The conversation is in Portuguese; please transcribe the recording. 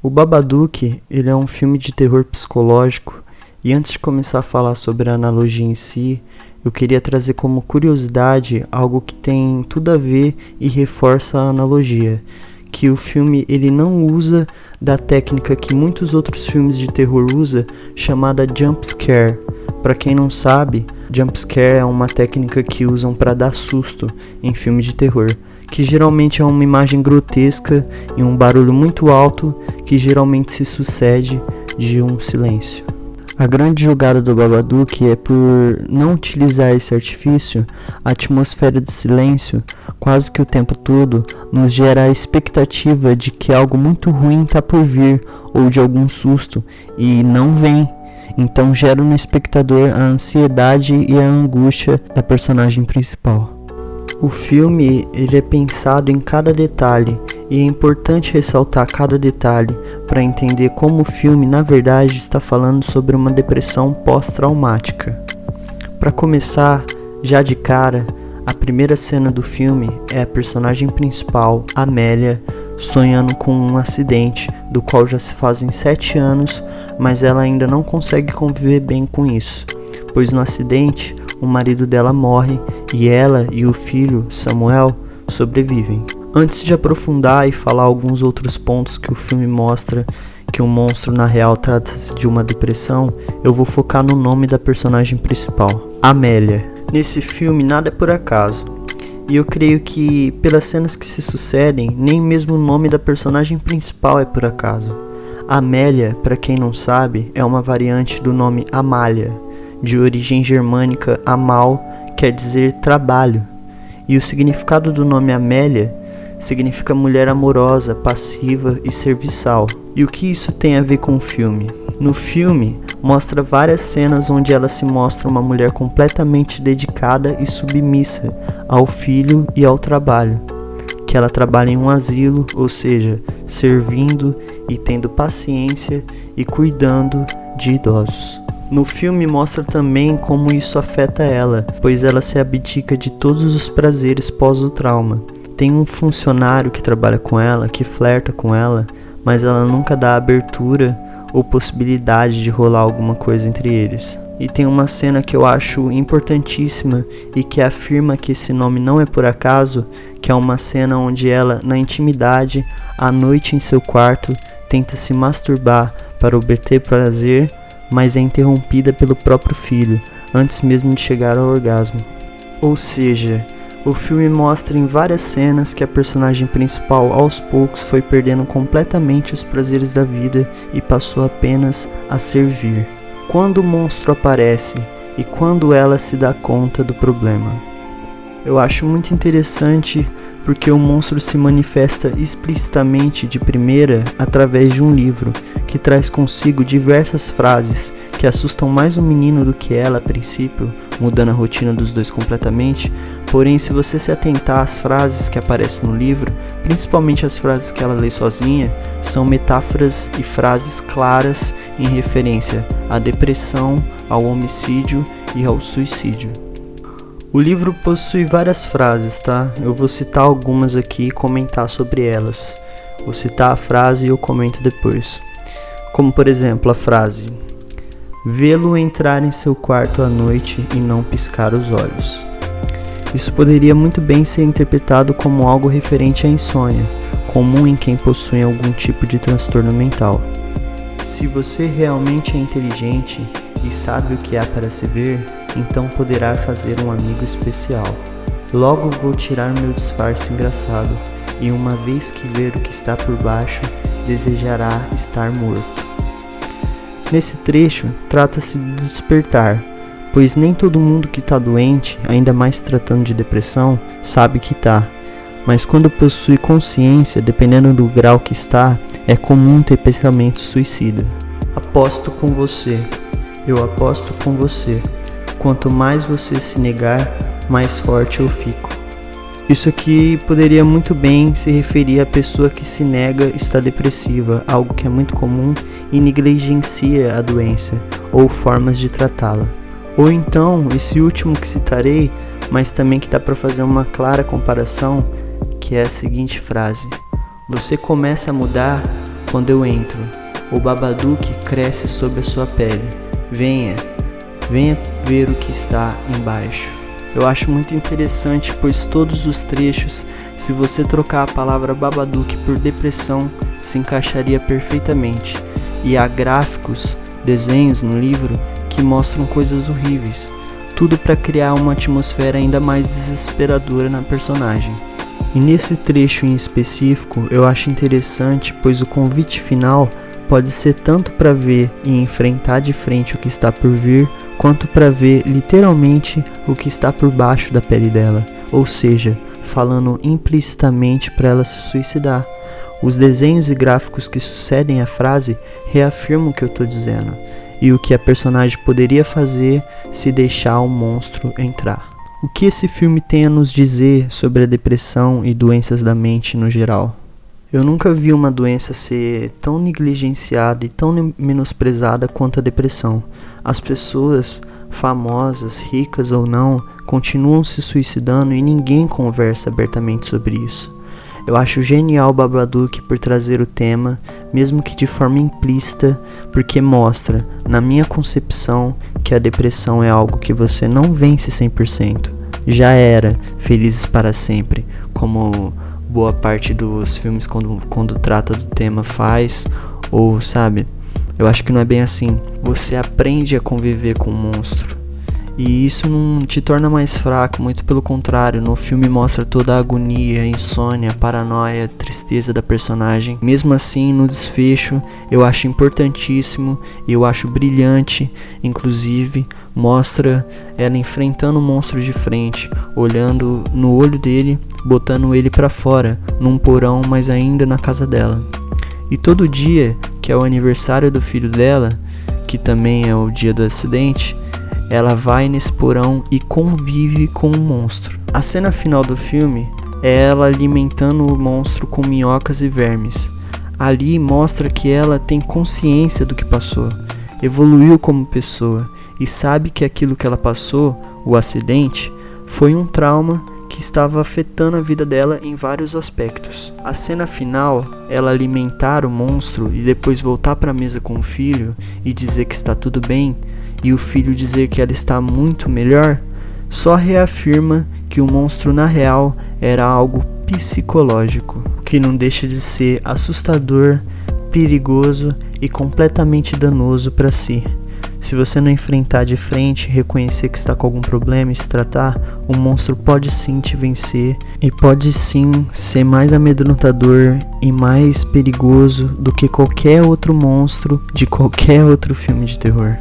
O Babadook, ele é um filme de terror psicológico, e antes de começar a falar sobre a analogia em si, eu queria trazer como curiosidade algo que tem tudo a ver e reforça a analogia, que o filme ele não usa da técnica que muitos outros filmes de terror usam, chamada jump scare. Para quem não sabe, jump scare é uma técnica que usam para dar susto em filme de terror, que geralmente é uma imagem grotesca e um barulho muito alto que geralmente se sucede de um silêncio. A grande jogada do Babadook é por não utilizar esse artifício, a atmosfera de silêncio, quase que o tempo todo, nos gera a expectativa de que algo muito ruim está por vir ou de algum susto, e não vem. Então gera no espectador a ansiedade e a angústia da personagem principal. O filme ele é pensado em cada detalhe e é importante ressaltar cada detalhe para entender como o filme na verdade está falando sobre uma depressão pós-traumática. Para começar, já de cara, a primeira cena do filme é a personagem principal, Amélia, sonhando com um acidente do qual já se fazem 7 anos, mas ela ainda não consegue conviver bem com isso, pois no acidente o marido dela morre e ela e o filho, Samuel, sobrevivem. Antes de aprofundar e falar alguns outros pontos que o filme mostra que o monstro na real trata-se de uma depressão, eu vou focar no nome da personagem principal, Amélia. Nesse filme nada é por acaso, e eu creio que pelas cenas que se sucedem, nem mesmo o nome da personagem principal é por acaso. Amélia, para quem não sabe, é uma variante do nome Amália, de origem germânica. Amal quer dizer trabalho, e o significado do nome Amélia significa mulher amorosa, passiva e serviçal. E o que isso tem a ver com o filme? No filme, mostra várias cenas onde ela se mostra uma mulher completamente dedicada e submissa ao filho e ao trabalho, que ela trabalha em um asilo, ou seja, servindo e tendo paciência e cuidando de idosos. No filme mostra também como isso afeta ela, pois ela se abdica de todos os prazeres pós o trauma. Tem um funcionário que trabalha com ela, que flerta com ela, mas ela nunca dá abertura ou possibilidade de rolar alguma coisa entre eles. E tem uma cena que eu acho importantíssima e que afirma que esse nome não é por acaso, que é uma cena onde ela, na intimidade, à noite em seu quarto, tenta se masturbar para obter prazer, mas é interrompida pelo próprio filho, antes mesmo de chegar ao orgasmo. Ou seja, o filme mostra em várias cenas que a personagem principal aos poucos foi perdendo completamente os prazeres da vida e passou apenas a servir. Quando o monstro aparece e quando ela se dá conta do problema. Eu acho muito interessante porque o monstro se manifesta explicitamente de primeira através de um livro, que traz consigo diversas frases que assustam mais o menino do que ela a princípio, mudando a rotina dos dois completamente. Porém, se você se atentar às frases que aparecem no livro, principalmente as frases que ela lê sozinha, são metáforas e frases claras em referência à depressão, ao homicídio e ao suicídio. O livro possui várias frases, tá? Eu vou citar algumas aqui e comentar sobre elas. Vou citar a frase e eu comento depois. Como por exemplo a frase: vê-lo entrar em seu quarto à noite e não piscar os olhos. Isso poderia muito bem ser interpretado como algo referente à insônia, comum em quem possui algum tipo de transtorno mental. Se você realmente é inteligente e sabe o que há para se ver, então poderá fazer um amigo especial. Logo vou tirar meu disfarce engraçado, e uma vez que ver o que está por baixo, desejará estar morto. Nesse trecho, trata-se de despertar, pois nem todo mundo que está doente, ainda mais tratando de depressão, sabe que está. Mas quando possui consciência, dependendo do grau que está, é comum ter pensamento suicida. Aposto com você. Eu aposto com você. Quanto mais você se negar, mais forte eu fico. Isso aqui poderia muito bem se referir à pessoa que se nega está depressiva, algo que é muito comum e negligencia a doença, ou formas de tratá-la. Ou então, esse último que citarei, mas também que dá para fazer uma clara comparação, que é a seguinte frase: você começa a mudar quando eu entro. O Babadook cresce sob a sua pele. Venha ver o que está embaixo. Eu acho muito interessante, pois todos os trechos, se você trocar a palavra Babadook por depressão, se encaixaria perfeitamente. E há gráficos, desenhos no livro que mostram coisas horríveis. Tudo para criar uma atmosfera ainda mais desesperadora na personagem. E nesse trecho em específico, eu acho interessante, pois o convite final pode ser tanto para ver e enfrentar de frente o que está por vir, quanto para ver literalmente o que está por baixo da pele dela, ou seja, falando implicitamente para ela se suicidar. Os desenhos e gráficos que sucedem a frase reafirmam o que eu estou dizendo, e o que a personagem poderia fazer se deixar o monstro entrar. O que esse filme tem a nos dizer sobre a depressão e doenças da mente no geral? Eu nunca vi uma doença ser tão negligenciada e tão menosprezada quanto a depressão. As pessoas, famosas, ricas ou não, continuam se suicidando e ninguém conversa abertamente sobre isso. Eu acho genial o Babadook por trazer o tema, mesmo que de forma implícita, porque mostra, na minha concepção, que a depressão é algo que você não vence 100%. Já era Felizes para Sempre, como boa parte dos filmes quando trata do tema faz, ou sabe, eu acho que não é bem assim. Você aprende a conviver com o monstro. E isso não te torna mais fraco, muito pelo contrário. No filme mostra toda a agonia, a insônia, a paranoia, a tristeza da personagem. Mesmo assim, no desfecho, eu acho importantíssimo e eu acho brilhante. Inclusive, mostra ela enfrentando o monstro de frente, olhando no olho dele, botando ele pra fora, num porão, mas ainda na casa dela. E todo dia, que é o aniversário do filho dela, que também é o dia do acidente, ela vai nesse porão e convive com o monstro. A cena final do filme é ela alimentando o monstro com minhocas e vermes. Ali mostra que ela tem consciência do que passou, evoluiu como pessoa e sabe que aquilo que ela passou, o acidente, foi um trauma que estava afetando a vida dela em vários aspectos. A cena final, ela alimentar o monstro e depois voltar para a mesa com o filho e dizer que está tudo bem, e o filho dizer que ela está muito melhor, só reafirma que o monstro na real era algo psicológico, que não deixa de ser assustador, perigoso e completamente danoso para si. Se você não enfrentar de frente, reconhecer que está com algum problema e se tratar, o monstro pode sim te vencer e pode sim ser mais amedrontador e mais perigoso do que qualquer outro monstro de qualquer outro filme de terror.